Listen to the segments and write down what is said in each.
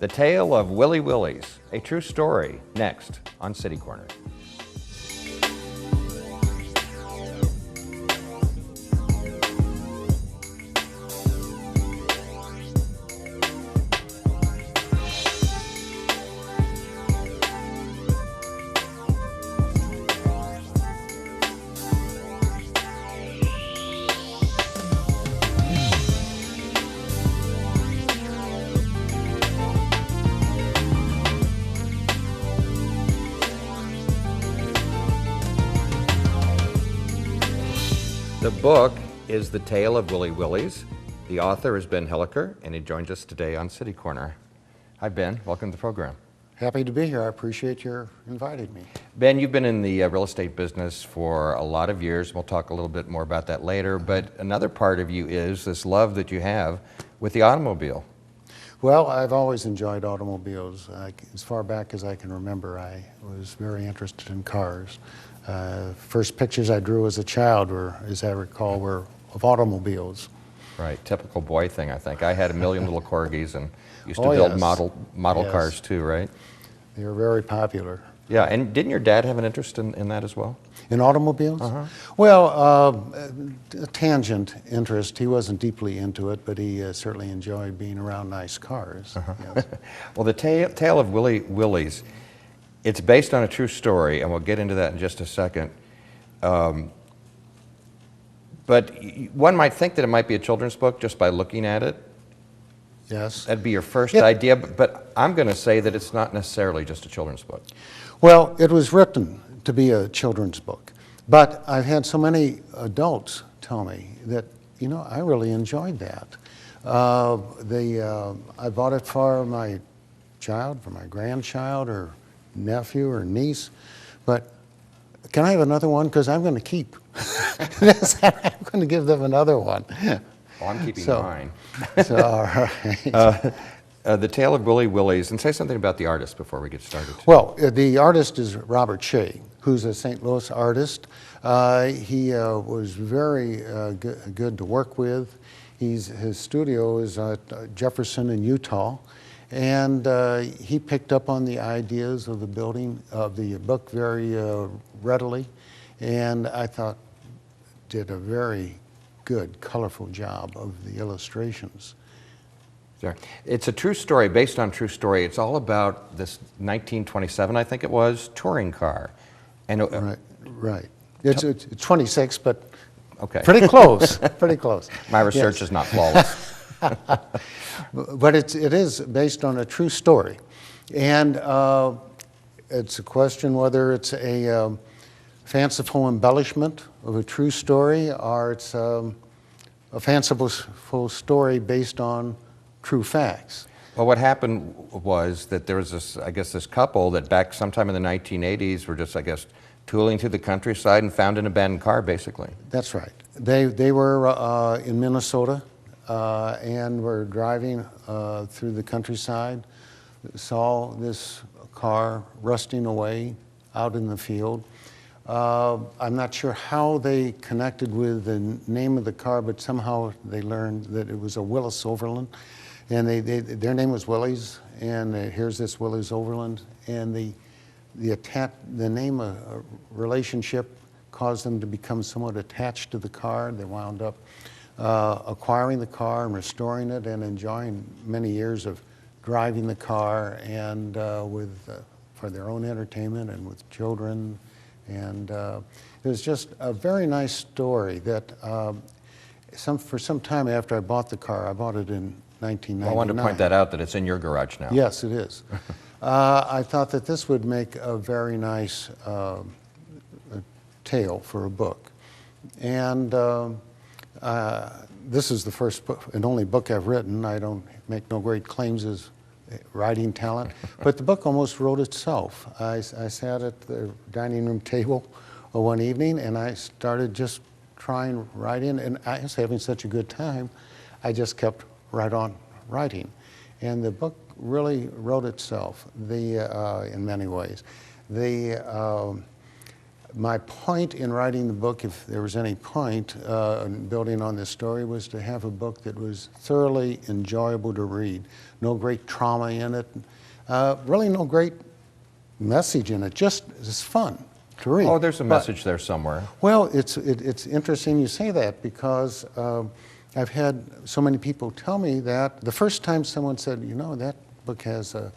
The Tale of Willy Willys, a true story, next on City Corner. The book is The Tale of Willy Willys. The author is Ben Hilliker, and he joins us today on City Corner. Hi, Ben. Welcome to the program. Happy to be here. I appreciate your inviting me. Ben, you've been in the real estate business for a lot of years. We'll talk a little bit more about that later, but another part of you is this love that you have with the automobile. Well, I've always enjoyed automobiles. As far back as I can remember, I was very interested in cars. First pictures I drew as a child were, as I recall, were of automobiles. Right, typical boy thing, I think. I had a million little corgis and used to build model cars too, right? They were very popular. Yeah, and didn't your dad have an interest in that as well? In automobiles? Uh-huh. Well, a tangent interest. He wasn't deeply into it, but he certainly enjoyed being around nice cars. Uh-huh. Yes. Well, the Tale of Willy Willys, it's based on a true story, and we'll get into that in just a second. But one might think that it might be a children's book just by looking at it. Yes. That'd be your first idea, but I'm going to say that it's not necessarily just a children's book. Well, it was written to be a children's book, but I've had so many adults tell me that, you know, I really enjoyed that. I bought it for my child, for my grandchild, or nephew or niece, but can I have another one? Because I'm going to keep. I'm going to give them another one. Well, I'm keeping mine. All right. The Tale of Willy Willys, and say something about the artist before we get started. Well, the artist is Robert Shea, who's a St. Louis artist. He was very good to work with. His studio is at Jefferson in Utah, and he picked up on the ideas of the building of the book very readily, and I thought did a very good, colorful job of the illustrations. Sure. It's a true story, based on true story. It's all about this 1927, I think it was, touring car. And right. It's 26, but okay. Pretty close. Pretty close. My research is not flawless. But it is based on a true story, and it's a question whether it's a fanciful embellishment of a true story, or it's a fanciful story based on true facts. Well, what happened was that there was this couple that back sometime in the 1980s were just, tooling through the countryside and found an abandoned car, basically. That's right. They were in Minnesota and were driving through the countryside, saw this car rusting away out in the field. I'm not sure how they connected with the name of the car, but somehow they learned that it was a Willis Overland. And their name was Willys, and here's this Willys Overland, and the name relationship caused them to become somewhat attached to the car. They wound up acquiring the car and restoring it, and enjoying many years of driving the car and for their own entertainment and with children. And it was just a very nice story that for some time after I bought the car, I bought it in 1999. Well, I wanted to point that out, that it's in your garage now. Yes, it is. I thought that this would make a very nice tale for a book. And this is the first book and only book I've written. I don't make no great claims as writing talent, but the book almost wrote itself. I sat at the dining room table one evening, and I started just trying writing, and I was having such a good time, I just kept right on writing. And the book really wrote itself in many ways. my point in writing the book, if there was any point in building on this story, was to have a book that was thoroughly enjoyable to read. No great trauma in it, really no great message in it, just it's fun to read. Oh, there's a message there somewhere. Well, it's interesting you say that, because I've had so many people tell me that the first time someone said, you know, that book has a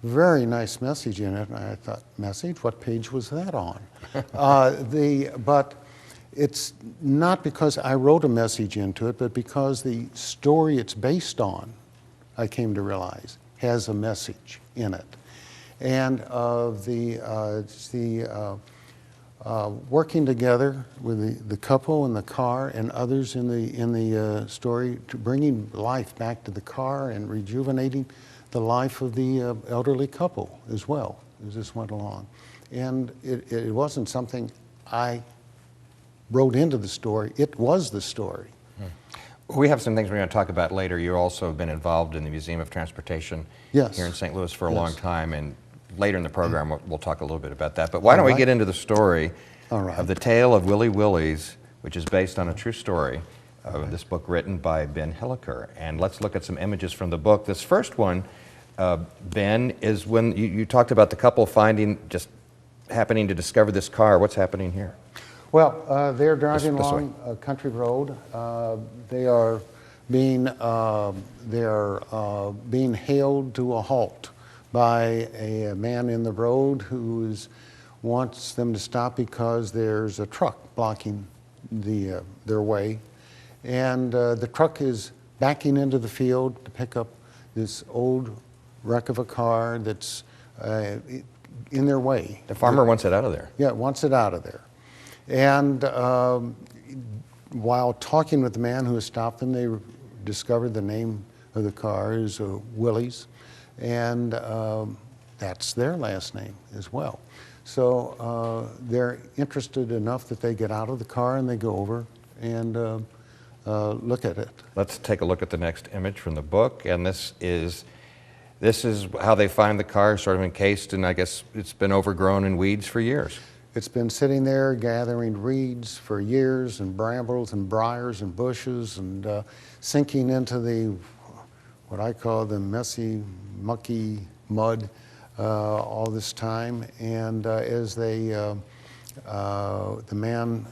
very nice message in it, and I thought, message? What page was that on? But it's not because I wrote a message into it, but because the story it's based on, I came to realize, has a message in it. And working together with the couple in the car and others in the story, to bringing life back to the car and rejuvenating the life of the elderly couple as well, as this went along. And it wasn't something I wrote into the story, it was the story. We have some things we're going to talk about later. You also have been involved in the Museum of Transportation Yes. here in St. Louis for a long time, and later in the program we'll talk a little bit about that. But why don't we get into the story of the Tale of Willy Willys, which is based on a true story of this book written by Ben Hilliker. And let's look at some images from the book. This first one, Ben, is when you talked about the couple just happening to discover this car. What's happening here? Well, they're driving This along a country road. They are being hailed to a halt by a man in the road who wants them to stop because there's a truck blocking their way. And the truck is backing into the field to pick up this old wreck of a car that's in their way. The farmer wants it out of there. Yeah, wants it out of there. And while talking with the man who has stopped them, they discovered the name of the car is Willys, and that's their last name as well. So they're interested enough that they get out of the car and they go over and look at it. Let's take a look at the next image from the book, and this is how they find the car, sort of encased, and I guess it's been overgrown in weeds for years. It's been sitting there gathering reeds for years, and brambles and briars and bushes, and sinking into what I call the messy, mucky mud all this time. And as the man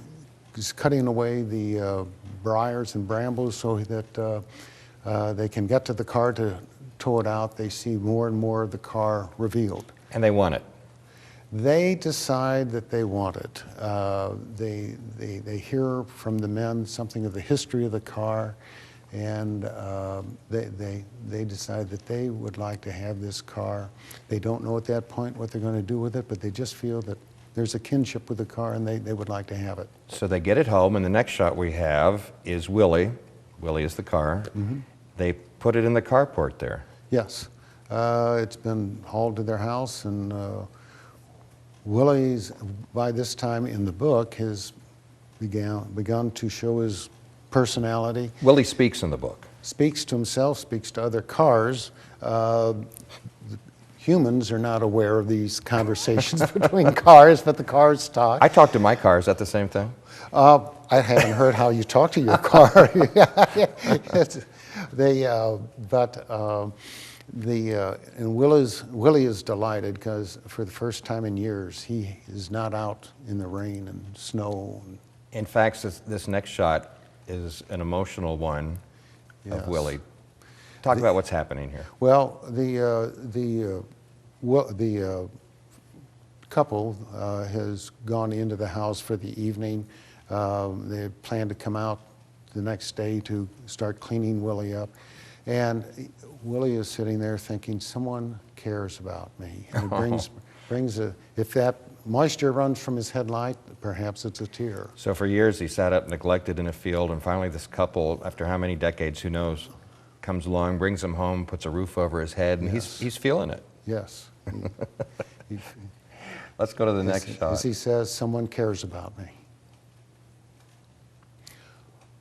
is cutting away the briars and brambles so that they can get to the car to tow it out, they see more and more of the car revealed. And they want it. They decide that they want it. They hear from the men something of the history of the car, and they decide that they would like to have this car. They don't know at that point what they're going to do with it, but they just feel that there's a kinship with the car and they would like to have it. So they get it home, and the next shot we have is Willie. Willie is the car. Mm-hmm. They put it in the carport there. Yes. It's been hauled to their house, and Willie's, by this time in the book, has begun to show his personality. Willie speaks in the book. Speaks to himself, speaks to other cars. Humans are not aware of these conversations between cars, but the cars talk. I talk to my car. Is that the same thing? I haven't heard how you talk to your car. And Willie is delighted because for the first time in years, he is not out in the rain and snow. In fact, this next shot is an emotional one of Willie. Talk about what's happening here. Well, the couple has gone into the house for the evening. They plan to come out the next day to start cleaning Willie up. And Willie is sitting there thinking, someone cares about me. And it brings if that moisture runs from his headlight, perhaps it's a tear. So for years he sat up neglected in a field, and finally this couple, after how many decades, who knows, comes along, brings him home, puts a roof over his head, and he's feeling it. Yes. Let's go to the next shot. As he says, someone cares about me.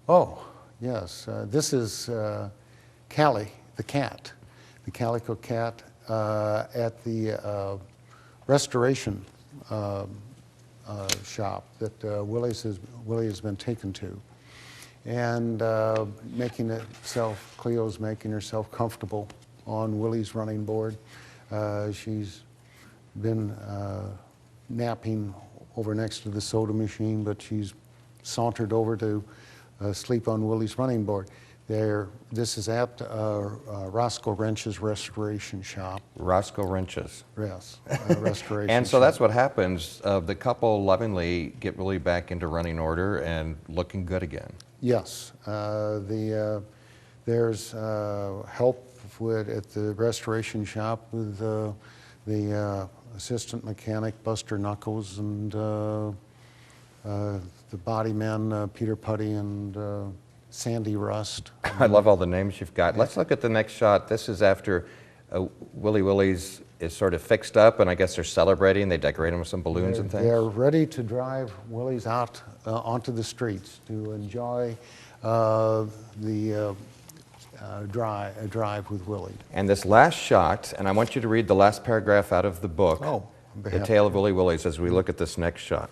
Oh, yes. This is Callie, the cat, the calico cat, at the restoration shop that Willie has been taken to. And Cleo's making herself comfortable on Willie's running board. She's been napping over next to the soda machine, but she's sauntered over to sleep on Willie's running board. This is at Roscoe Wrench's restoration shop. Roscoe Wrench's. Yes, restoration And so shop. that's what happens. The couple lovingly get Willie back into running order and looking good again. Yes, there's help at the restoration shop with the assistant mechanic Buster Knuckles and the body men Peter Putty and Sandy Rust. I love all the names you've got. Let's look at the next shot. This is after Willy Willys is sort of fixed up, and I guess they're celebrating. They decorate him with some balloons and things. They're ready to drive Willys out onto the streets to enjoy the drive with Willie. And this last shot, and I want you to read the last paragraph out of the book, The Tale of Willy Willys, as we look at this next shot.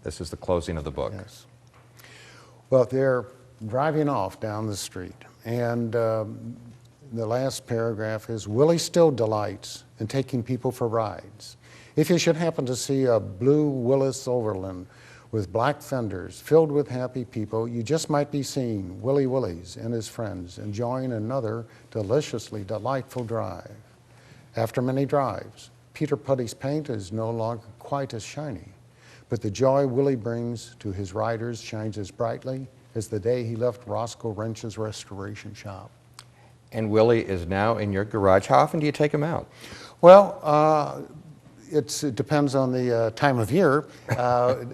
This is the closing of the book. Yes. Well, they're driving off down the street, and the last paragraph is, Willie still delights in taking people for rides. If you should happen to see a blue Willis Overland with black fenders filled with happy people, you just might be seeing Willy Willys and his friends enjoying another deliciously delightful drive. After many drives, Peter Putty's paint is no longer quite as shiny, but the joy Willie brings to his riders shines as brightly as the day he left Roscoe Wrench's restoration shop. And Willie is now in your garage. How often do you take him out? Well, it depends on the time of year.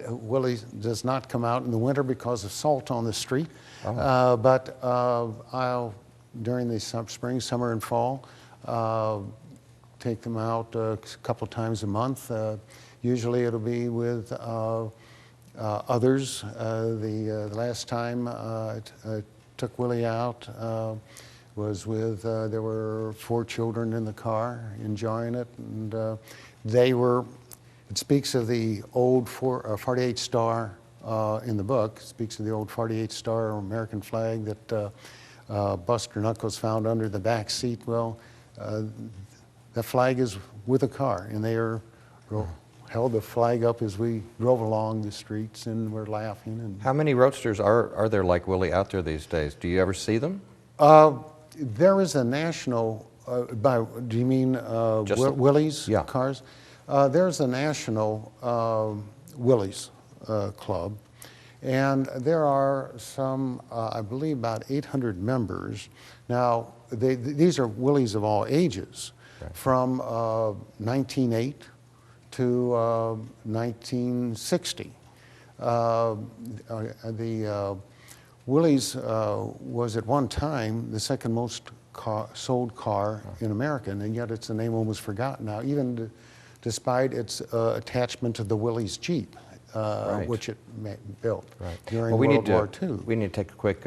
Willie does not come out in the winter because of salt on the street. But during the spring, summer, and fall, take them out a couple times a month. Usually it'll be with others. The last time I took Willie out was with, there were 4 children in the car enjoying it, and it speaks of the old 48 star in the book, speaks of the old 48 star American flag that Buster Knuckles found under the back seat. Well, the flag is with the car, and they held the flag up as we drove along the streets, and we're laughing. And how many roadsters are there like Willie out there these days? Do you ever see them? There is a national, do you mean Willys cars? There's a national Willys club, and there are some, I believe about 800 members. Now, these are Willys of all ages, from 1908 to 1960. The Willys was at one time the second most sold car in America, and yet it's a name almost forgotten now, even despite its attachment to the Willys Jeep, which it built during World War II. We need to take a quick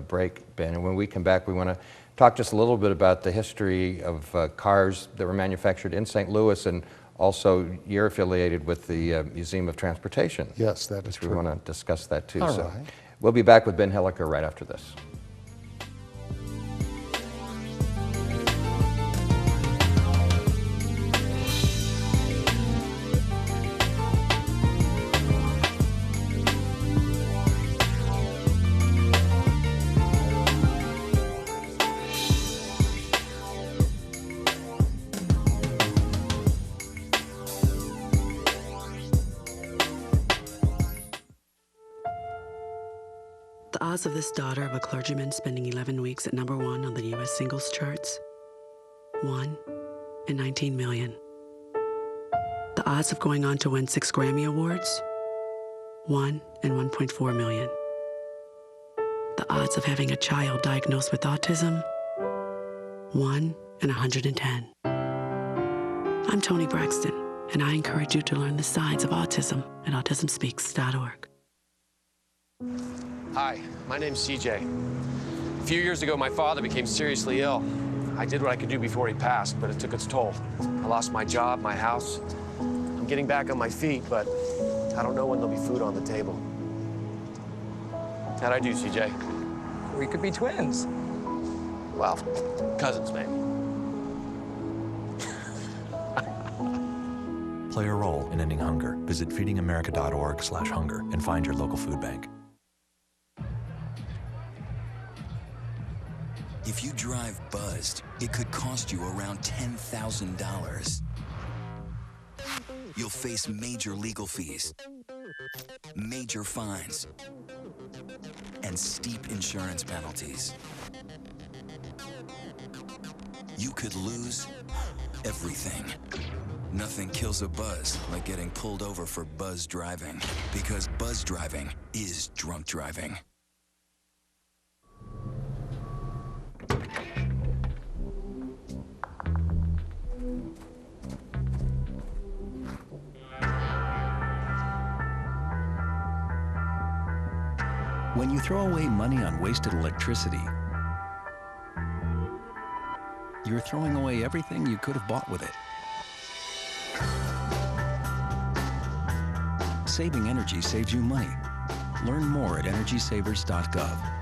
break, Ben, and when we come back, we want to talk just a little bit about the history of cars that were manufactured in St. Louis, and also you're affiliated with the Museum of Transportation. Yes, that is true. We want to discuss that too. All right. We'll be back with Ben Hilliker right after this. The odds of this daughter of a clergyman spending 11 weeks at #1 on the U.S. singles charts? 1 in 19 million. The odds of going on to win 6 Grammy Awards? 1 in 1.4 million. The odds of having a child diagnosed with autism? 1 in 110. I'm Toni Braxton, and I encourage you to learn the signs of autism at autismspeaks.org. Hi, my name's CJ. A few years ago, my father became seriously ill. I did what I could do before he passed, but it took its toll. I lost my job, my house. I'm getting back on my feet, but I don't know when there'll be food on the table. How'd I do, CJ? We could be twins. Well, cousins, maybe. Play a role in ending hunger. Visit feedingamerica.org/hunger and find your local food bank. If you drive buzzed, it could cost you around $10,000. You'll face major legal fees, major fines, and steep insurance penalties. You could lose everything. Nothing kills a buzz like getting pulled over for buzz driving, because buzz driving is drunk driving. When you throw away money on wasted electricity, you're throwing away everything you could have bought with it. Saving energy saves you money. Learn more at energysavers.gov.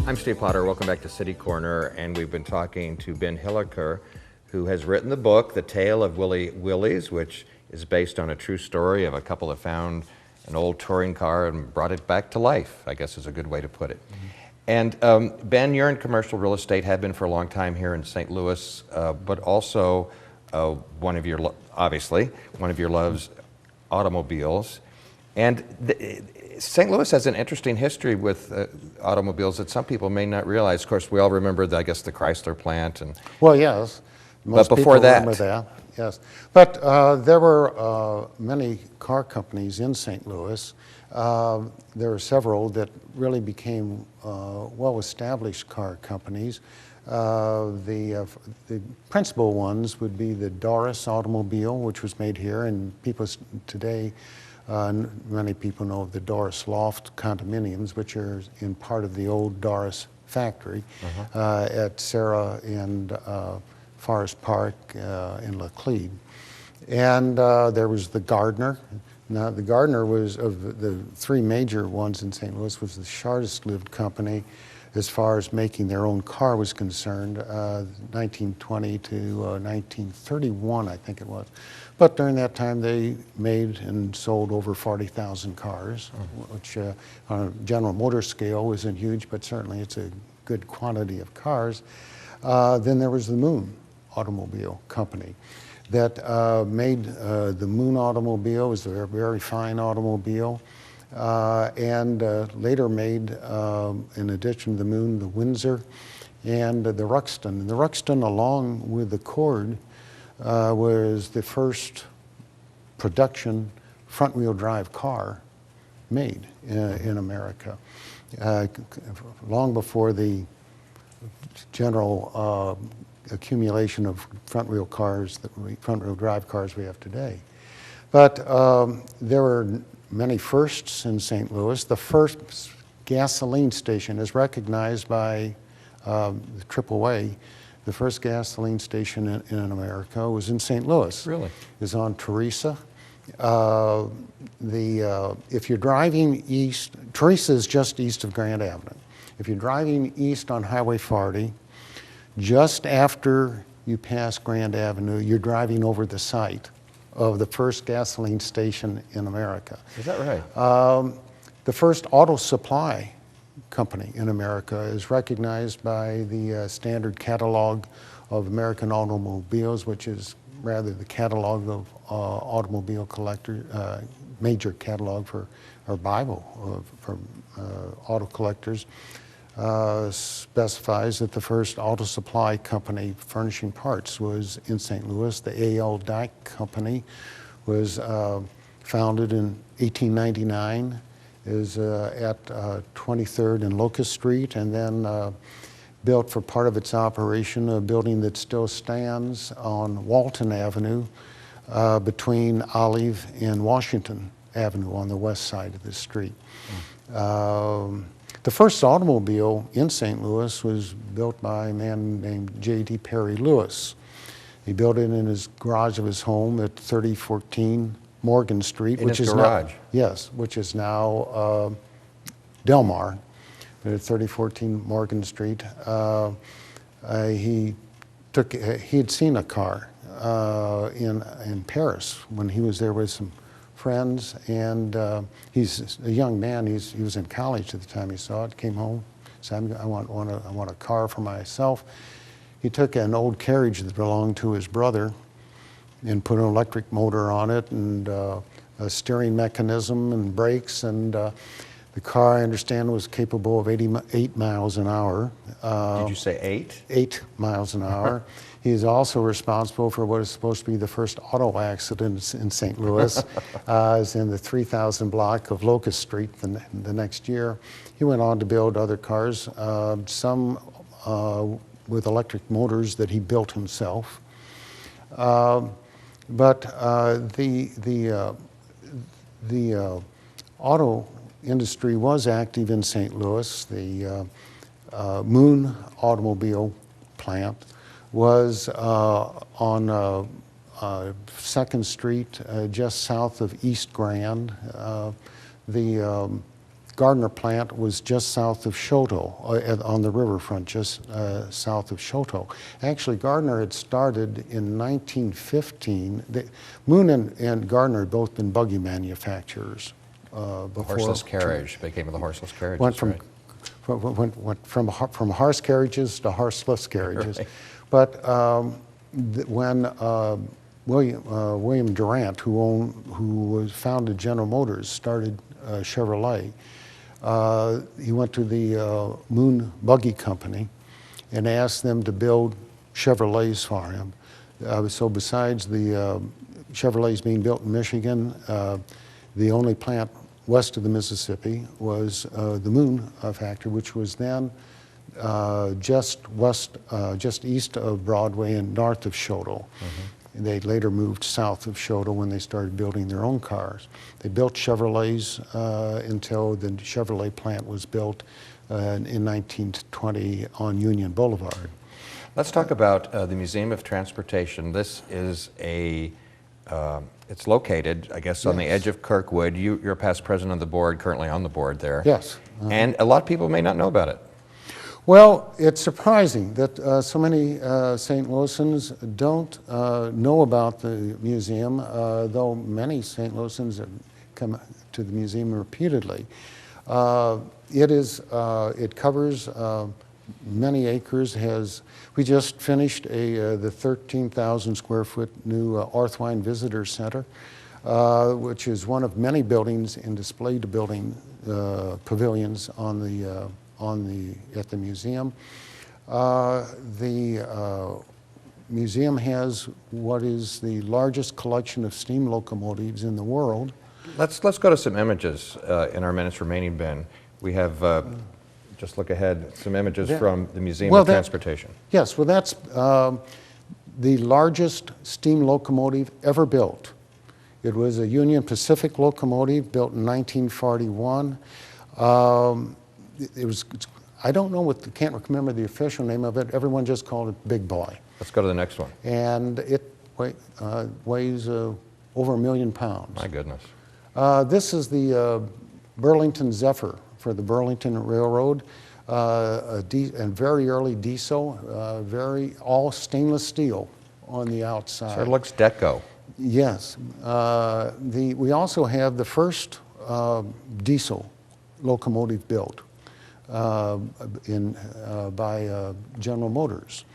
I'm Steve Potter. Welcome back to City Corner, and we've been talking to Ben Hilliker, who has written the book, The Tale of Willy Willys, which is based on a true story of a couple that found an old touring car and brought it back to life, I guess is a good way to put it. And Ben, you're in commercial real estate, have been for a long time here in St. Louis, but also obviously, one of your loves, automobiles. And St. Louis has an interesting history with automobiles that some people may not realize. Of course, we all remember, the Chrysler plant. Well, yes. Most But before people that. remember that, yes. But there were many car companies in St. Louis. There were several that really became well-established car companies. The principal ones would be the Doris automobile, which was made here, and people today, many people know of the Doris Loft condominiums, which are in part of the old Doris factory at Sarah and Forest Park in Laclede. And there was the Gardner. Now, the Gardner was, of the three major ones in St. Louis, was the shortest-lived company as far as making their own car was concerned, 1920 to 1931, I think it was. But during that time, they made and sold over 40,000 cars, which on a General Motors scale isn't huge, but certainly it's a good quantity of cars. Then there was the Moon Automobile Company that made the Moon automobile. It was a very fine automobile. And later made, in addition to the Moon, the Windsor and the Ruxton. And the Ruxton, along with the Cord, was the first production front-wheel drive car made in America, long before the general accumulation of front-wheel drive cars we have today. But there were many firsts in St. Louis. The first gasoline station is recognized by the AAA. The first gasoline station in America was in St. Louis. Really? It was on Teresa. If you're driving east, Teresa is just east of Grand Avenue. If you're driving east on Highway 40, just after you pass Grand Avenue, you're driving over the site of the first gasoline station in America. Is that right? The first auto supply company in America is recognized by the Standard Catalog of American Automobiles, which is rather the catalog of automobile collector, major catalog for, or Bible for auto collectors. Specifies that the first auto supply company furnishing parts was in St. Louis. The A.L. Dyke Company was founded in 1899, is at 23rd and Locust Street, and then built for part of its operation a building that still stands on Walton Avenue between Olive and Washington Avenue on the west side of the street. The first automobile in St. Louis was built by a man named J.D. Perry Lewis. He built it in his garage of his home at 3014 Morgan Street, In which his is garage? now, yes, which is now Delmar, but at 3014 Morgan Street. He had seen a car in Paris when he was there with some friends, and he's a young man. He was in college at the time he saw it. Came home, said, "I want a car for myself." He took an old carriage that belonged to his brother and put an electric motor on it and a steering mechanism and brakes, and the car, I understand, was capable of 88 miles an hour. Did you say 8? 8 miles an hour. He's also responsible for what is supposed to be the first auto accident in St. Louis. It's in the 3000 block of Locust Street the next year. He went on to build other cars, some with electric motors that he built himself. But the auto industry was active in St. Louis. The Moon automobile plant was on 2nd Street, just south of East Grand. The Gardner plant was just south of Choteau, on the riverfront, just south of Choteau. Actually, Gardner had started in 1915. Moon and Gardner had both been buggy manufacturers before. Horseless carriage. They came with the horseless carriages, Went from, right? went from horse carriages to horseless carriages. Right. But when William Durant, who founded General Motors, started Chevrolet, he went to the Moon Buggy Company and asked them to build Chevrolets for him. So besides the Chevrolets being built in Michigan, the only plant west of the Mississippi was the Moon factory, which was then just east of Broadway and north of Choteau. And they later moved south of Choteau when they started building their own cars. They built Chevrolets until the Chevrolet plant was built in 1920 on Union Boulevard. Let's talk about the Museum of Transportation. This is it's located, I guess, on the edge of Kirkwood. You're a past president of the board, currently on the board there. Yes. And a lot of people may not know about it. Well, it's surprising that so many St. Louisans don't know about the museum, though many St. Louisans have come to the museum repeatedly. It covers many acres. We just finished the 13,000 square foot new Orthwine Visitor Center, which is one of many buildings and display building pavilions at the museum. The museum has what is the largest collection of steam locomotives in the world. Let's go to some images in our minutes remaining, Ben. We have, just look ahead, some images from the Museum of Transportation. Yes, well that's the largest steam locomotive ever built. It was a Union Pacific locomotive built in 1941. I don't know can't remember the official name of it. Everyone just called it Big Boy. Let's go to the next one. And it weighs over 1 million pounds. My goodness. This is the Burlington Zephyr for the Burlington Railroad. And very early diesel, all stainless steel on the outside. So it looks deco. Yes. We also have the first diesel locomotive built by General Motors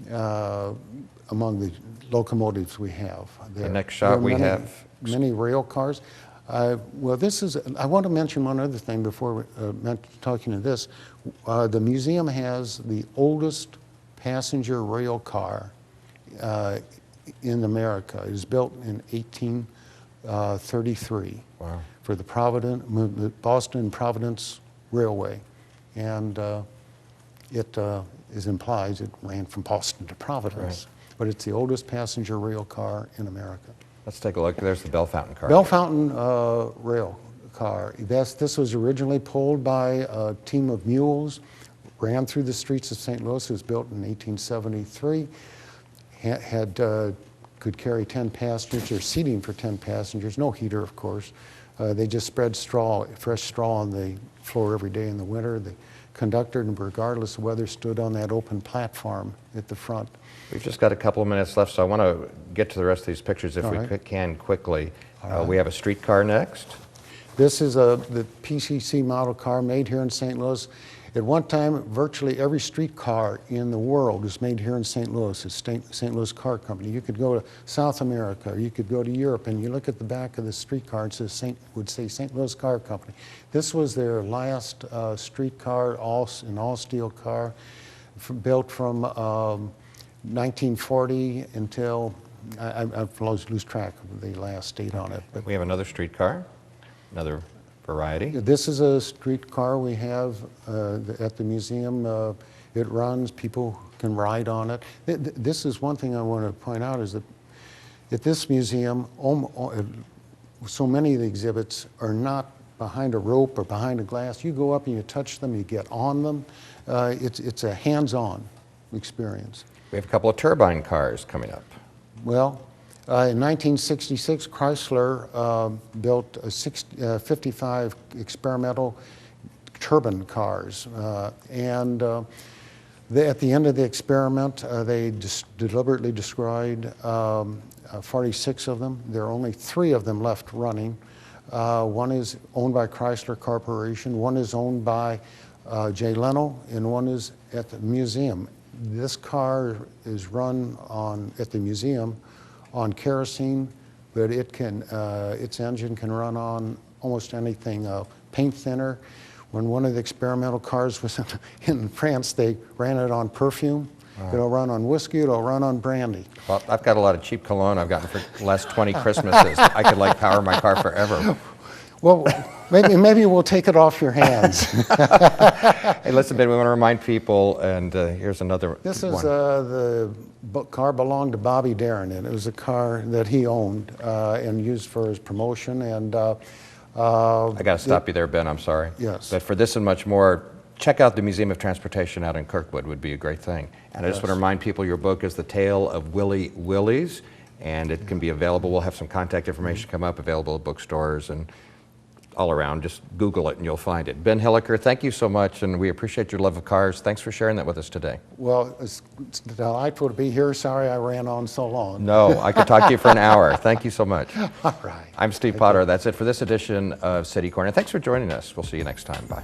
among the locomotives we have. The next shot we have. Many rail cars. Well, I want to mention one other thing before talking to this. The museum has the oldest passenger rail car in America. It was built in 1833 for the Boston Providence Railway. And it is implied it ran from Boston to Providence. Right. But it's the oldest passenger rail car in America. Let's take a look. There's the Bell Fountain car. Bell Fountain rail car. This was originally pulled by a team of mules, ran through the streets of St. Louis. It was built in 1873. Could carry 10 passengers, or seating for 10 passengers. No heater, of course. They just spread fresh straw on the floor every day in the winter. The conductor, regardless of weather, stood on that open platform at the front. We've just got a couple of minutes left, so I want to get to the rest of these pictures if we can quickly. We have a streetcar next. This is the PCC model car made here in St. Louis. At one time, virtually every streetcar in the world was made here in St. Louis. It's St. Louis Car Company. You could go to South America, or you could go to Europe, and you look at the back of the streetcar, it would say St. Louis Car Company. This was their last streetcar, an all-steel car, built from 1940 until, I lose track of the last date on it. But we have another streetcar, another variety. This is a streetcar we have at the museum. It runs, people can ride on it. This is one thing I want to point out, is that at this museum, so many of the exhibits are not behind a rope or behind a glass. You go up and you touch them, you get on them. It's a hands-on experience. We have a couple of turbine cars coming up. Well, in 1966, Chrysler built 55 experimental turbine cars. At the end of the experiment, they deliberately destroyed 46 of them. There are only 3 of them left running. One is owned by Chrysler Corporation, one is owned by Jay Leno, and one is at the museum. This car is run at the museum on kerosene, but its engine can run on almost anything. Paint thinner. When one of the experimental cars was in France, they ran it on perfume. It'll run on whiskey, it'll run on brandy. Well, I've got a lot of cheap cologne I've gotten for the last 20 Christmases. I could power my car forever. Well, maybe we'll take it off your hands. Hey, listen, Ben, we want to remind people, and here's another one. This is the car belonged to Bobby Darin, and it was a car that he owned and used for his promotion. And I got to stop you there, Ben. I'm sorry. Yes. But for this and much more, check out the Museum of Transportation out in Kirkwood. Would be a great thing. And I just want to remind people, your book is The Tale of Willy Willys, and it can be available. We'll have some contact information come up, available at bookstores and all around. Just Google it and you'll find it. Ben Hilliker, thank you so much, and we appreciate your love of cars. Thanks for sharing that with us today. Well, it's delightful to be here. Sorry I ran on so long. No, I could talk to you for an hour. Thank you so much. All right. I'm Steve Potter. That's it for this edition of City Corner. Thanks for joining us. We'll see you next time. Bye.